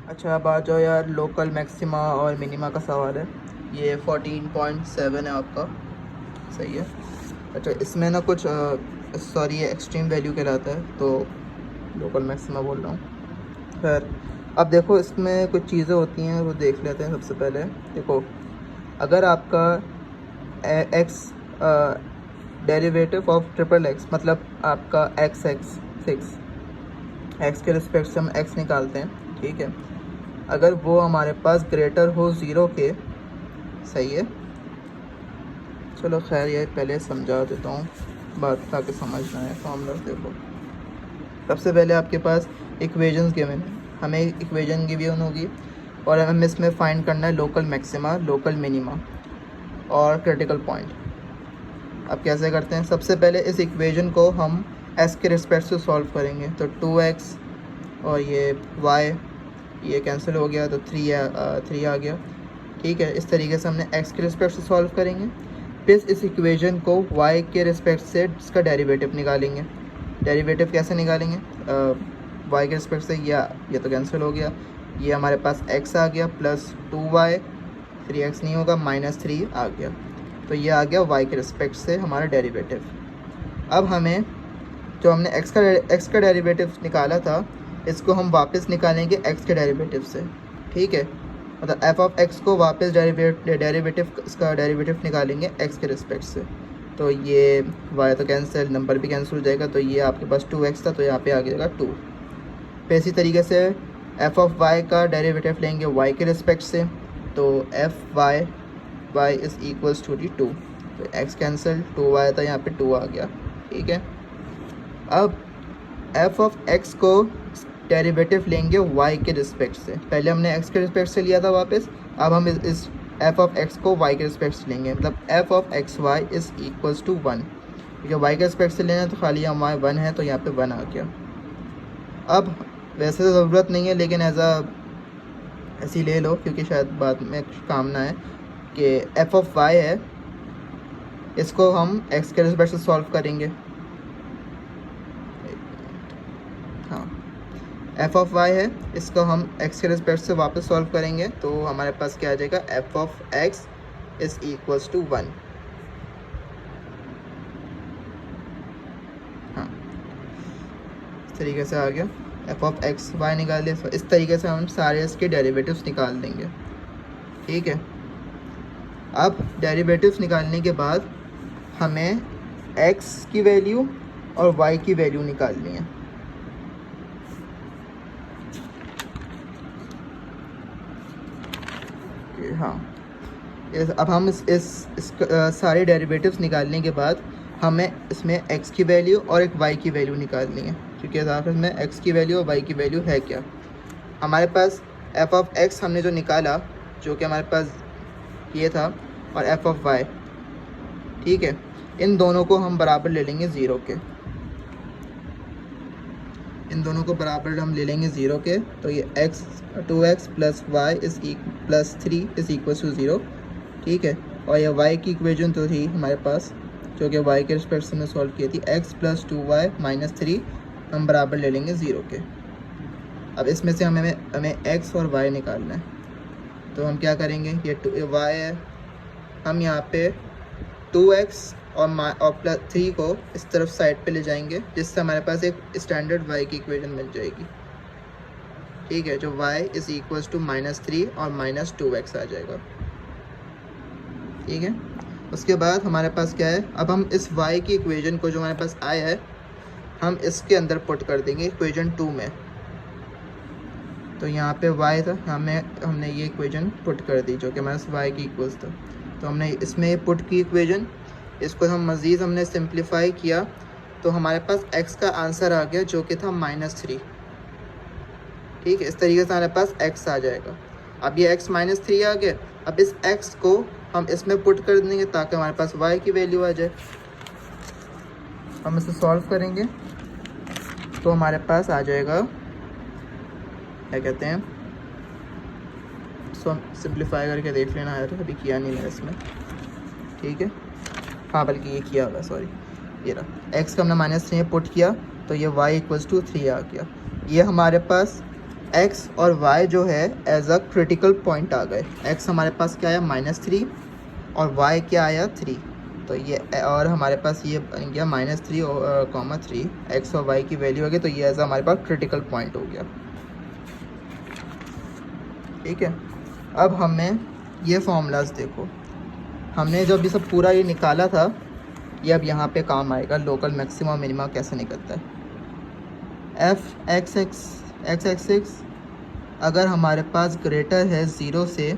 अच्छा अब आ जाओ यार, लोकल मैक्सिमा और मिनिमा का सवाल है। ये 14.7 है आपका, सही है। अच्छा इसमें ना कुछ सॉरी ये एक्सट्रीम वैल्यू कहलाता है, तो लोकल मैक्सिमा बोल रहा हूँ। खैर अब देखो इसमें कुछ चीज़ें होती हैं, वो देख लेते हैं। सबसे पहले देखो, अगर आपका x derivative of triple x, मतलब आपका एक्स एक्स फिक्स, एक्स के रिस्पेक्ट से हम एक्स निकालते हैं, ठीक है। अगर वो हमारे पास ग्रेटर हो ज़ीरो के, सही है। चलो खैर ये पहले समझा देता हूँ बात ताकि समझना है फॉर्मूला। देखो सबसे पहले आपके पास इक्वेशंस गिवन है, हमें इक्वेशन गिवन होगी और हमें इसमें फाइंड करना है लोकल मैक्सिमा, लोकल मिनिमा और क्रिटिकल पॉइंट। अब कैसे करते हैं, सबसे पहले इस इक्वेशन को हम एस के रिस्पेक्ट से सॉल्व करेंगे। तो 2x और ये y, ये कैंसिल हो गया तो 3 आ गया, ठीक है। इस तरीके से हमने x के रिस्पेक्ट से सॉल्व करेंगे। फिर इस इक्वेशन को y के रिस्पेक्ट से इसका डेरिवेटिव निकालेंगे। डेरिवेटिव कैसे निकालेंगे, y के रिस्पेक्ट से, ये तो कैंसिल हो गया, ये हमारे पास x आ गया प्लस 2y, 3x नहीं होगा, -3 आ गया। तो ये आ गया y के रिस्पेक्ट से हमारा डेरिवेटिव। अब हमें जो हमने x का डेरिवेटिव निकाला था, इसको हम वापस निकालेंगे x के डेरिवेटिव से, ठीक है। मतलब f ऑफ x को वापस डेरिवेटिव, इसका डेरिवेटिव निकालेंगे x के रिस्पेक्ट से। तो ये y तो कैंसिल, नंबर भी कैंसिल हो जाएगा, तो ये आपके पास 2x था तो यहाँ पे आ जाएगा 2। फिर इसी तरीके से f ऑफ y का डेरिवेटिव लेंगे y के रिस्पेक्ट से, तो y इज़ इक्वल्स टू 2। तो x कैंसिल, 2y था यहाँ पे 2 आ गया, ठीक है। अब f ऑफ x को डेरिवेटिव लेंगे y के रिस्पेक्ट से। पहले हमने x के रिस्पेक्ट से लिया था वापस, अब हम इस f ऑफ x को y के रिस्पेक्ट से लेंगे। मतलब f of x y is equals to 1, क्योंकि y के रिस्पेक्ट से लेना तो खाली हम y 1 है, तो यहाँ पे 1 आ गया। अब वैसे तो ज़रूरत नहीं है, लेकिन ऐसी ले लो क्योंकि शायद बाद में काम ना है, कि f ऑफ y है, इसको हम x के रिस्पेक्ट से सॉल्व करेंगे। हाँ, f ऑफ y है, इसको हम x के रिस्पेक्ट से वापस सॉल्व करेंगे, तो हमारे पास क्या आ जाएगा, f of x is equals to 1। हाँ, इस तरीके से आ गया। f ऑफ एक्स वाई निकाल लिया, तो इस तरीके से हम सारे इसके डेरिवेटिव्स निकाल देंगे, ठीक है। अब डेरिवेटिव्स निकालने के बाद हमें x की वैल्यू और y की वैल्यू निकालनी है। हाँ, अब हम इस सारे डेरिवेटिव्स निकालने के बाद हमें इसमें x की वैल्यू और एक y की वैल्यू निकालनी है, क्योंकि आखिर में x की वैल्यू और y की वैल्यू है क्या। हमारे पास f ऑफ x हमने जो निकाला, जो कि हमारे पास ये था, और f ऑफ y, ठीक है, इन दोनों को हम बराबर ले लेंगे 0 के। इन दोनों को बराबर हम ले लेंगे 0 के, तो ये x 2x plus y is plus 3 is equal to 0, ठीक है। और ये y की इक्वेशन तो थी हमारे पास, जो कि y के रिस्पेक्ट से हमने सॉल्व की थी, x प्लस 2y माइनस 3 हम बराबर ले लेंगे 0 के। अब इसमें से हमें x और y निकालना है, तो हम क्या करेंगे, ये y है, हम यहाँ पे 2x और प्लस 3 को इस तरफ साइड पे ले जाएंगे, जिससे हमारे पास एक स्टैंडर्ड y की इक्वेशन मिल जाएगी, ठीक है, जो y इज़ इक्वल्स टू -3 और -2x आ जाएगा, ठीक है। उसके बाद हमारे पास क्या है, अब हम इस y की इक्वेशन को जो हमारे पास आया है, हम इसके अंदर पुट कर देंगे इक्वेशन 2 में। तो यहाँ पे y था, हमने ये इक्वेशन पुट कर दी, जो कि हमारे पास y की इक्वल्स था। तो हमने इसमें पुट की इक्वेशन, इसको मज़ीद हमने सिंप्लीफाई किया, तो हमारे पास x का आंसर आ गया, जो कि था -3, ठीक है। इस तरीके से हमारे पास x आ जाएगा। अब ये x -3 आ गया, अब इस x को हम इसमें पुट कर देंगे ताकि हमारे पास y की वैल्यू आ जाए। हम इसे सॉल्व करेंगे तो हमारे पास आ जाएगा, क्या कहते हैं, सिंप्लीफाई करके देख लेना है, तो अभी किया नहीं मैंने इसमें, ठीक है। हाँ, बल्कि ये किया हुआ, सॉरी, ये रहा। x का हमने -3 पुट किया, तो ये y इक्वल्स टू 3 आ गया। ये हमारे पास x और y जो है एज अ क्रिटिकल पॉइंट आ गए। x हमारे पास क्या आया -3 और y क्या आया 3, तो ये और हमारे पास ये बन गया -3 और 3 x और y की वैल्यू हो गई, तो ये एज हमारे पास क्रिटिकल पॉइंट हो गया। ठीक है, अब हमें ये फॉर्मूलाज देखो, हमने जब ये सब पूरा ये निकाला था, ये अब यहाँ पे काम आएगा। लोकल मैक्सिमा मिनिमा कैसे निकलता है। एफ एक्स एक्सिस अगर हमारे पास ग्रेटर है 0 से,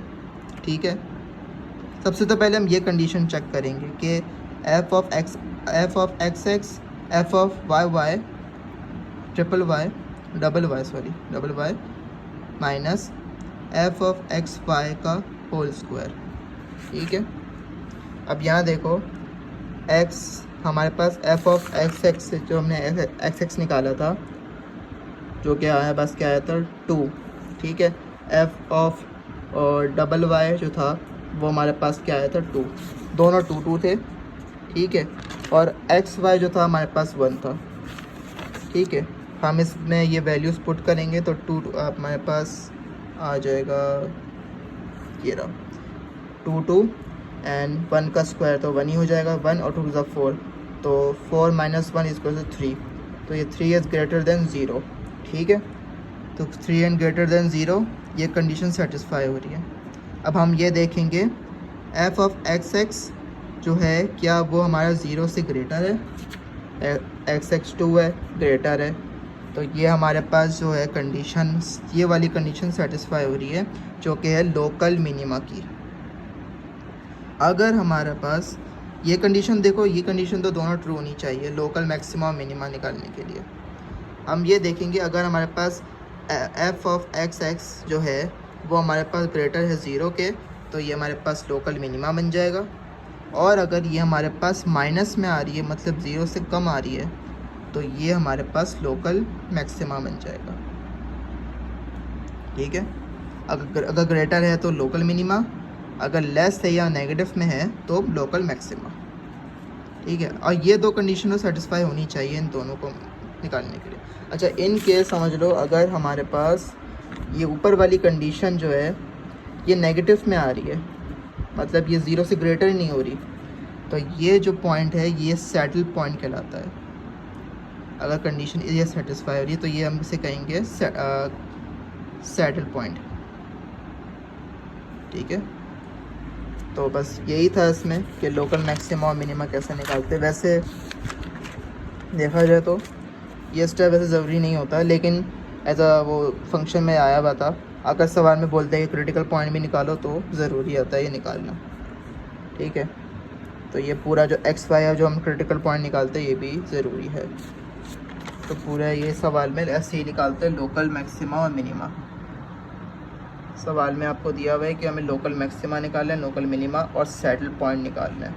ठीक है, सबसे तो पहले हम ये कंडीशन चेक करेंगे कि f of x x f of y double y minus f of x y का होल स्क्वायर। ठीक है, अब यहाँ देखो x हमारे पास एफ ऑफ एक्स एक्स जो हमने एक्स निकाला था, जो क्या आया, बस क्या आया था 2। ठीक है, एफ ऑफ डबल वाई जो था वो हमारे पास क्या आया था 2, दोनों 2 थे। ठीक है, और एक्स वाई जो था हमारे पास 1 था। ठीक है, हम इसमें ये वैल्यूज़ पुट करेंगे तो 2 हमारे पास आ जाएगा, ये रहा 2 एंड 1 का स्क्वायर तो 1 ही हो जाएगा, 1 और 2 ज़ा 4, तो 4 - 1 = 3, तो ये 3 इज़ ग्रेटर देन 0। ठीक है, तो 3 एंड ग्रेटर देन 0 ये कंडीशन सेटिस्फाई हो रही है। अब हम ये देखेंगे एफ ऑफ एक्स एक्स जो है क्या वो हमारा 0 से ग्रेटर है, एक्स 2 है, ग्रेटर है, तो ये हमारे पास जो है कंडीशन, ये वाली कंडीशन सेटिस्फाई हो रही है जो कि है लोकल मिनिमा की। अगर हमारे पास ये कंडीशन देखो, ये कंडीशन तो दोनों ट्रू होनी चाहिए लोकल मैक्सिमा और मिनिमा निकालने के लिए। हम ये देखेंगे अगर हमारे पास एफ ऑफ एक्स एक्स जो है वो हमारे पास ग्रेटर है 0 के, तो ये हमारे पास लोकल मिनिमा बन जाएगा। और अगर ये हमारे पास माइनस में आ रही है, मतलब 0 से कम आ रही है, तो ये हमारे पास लोकल मैक्सिमा बन जाएगा। ठीक है, अगर ग्रेटर है तो लोकल मिनिमा, अगर लेस है या नेगेटिव में है तो लोकल मैक्सिमा। ठीक है, और ये दो कंडीशन सेटिस्फाई होनी चाहिए इन दोनों को निकालने के लिए। अच्छा, इन केस समझ लो अगर हमारे पास ये ऊपर वाली कंडीशन जो है ये नेगेटिव में आ रही है, मतलब ये 0 से ग्रेटर ही नहीं हो रही, तो ये जो पॉइंट है ये सैडल पॉइंट कहलाता है। अगर कंडीशन ये सेटिस्फाई हो रही है तो ये हम इसे कहेंगे सैडल पॉइंट। ठीक है, तो बस यही था इसमें कि लोकल मैक्सिमा और मिनिमा कैसे निकालते। वैसे देखा जाए तो ये स्टेप वैसे ज़रूरी नहीं होता, लेकिन एज अ वो फंक्शन में आया हुआ था। अगर सवाल में बोलते हैं कि क्रिटिकल पॉइंट भी निकालो तो ज़रूरी होता है ये निकालना। ठीक है, तो ये पूरा जो एक्स वाई है जो हम क्रिटिकल पॉइंट निकालते हैं ये भी ज़रूरी है। तो पूरा ये सवाल में ऐसे ही निकालते हैं लोकल मैक्सिमा और मिनिमा। सवाल में आपको दिया हुआ है कि हमें लोकल मैक्सिमा निकालना है, लोकल मिनिमा और सैडल पॉइंट निकालना है।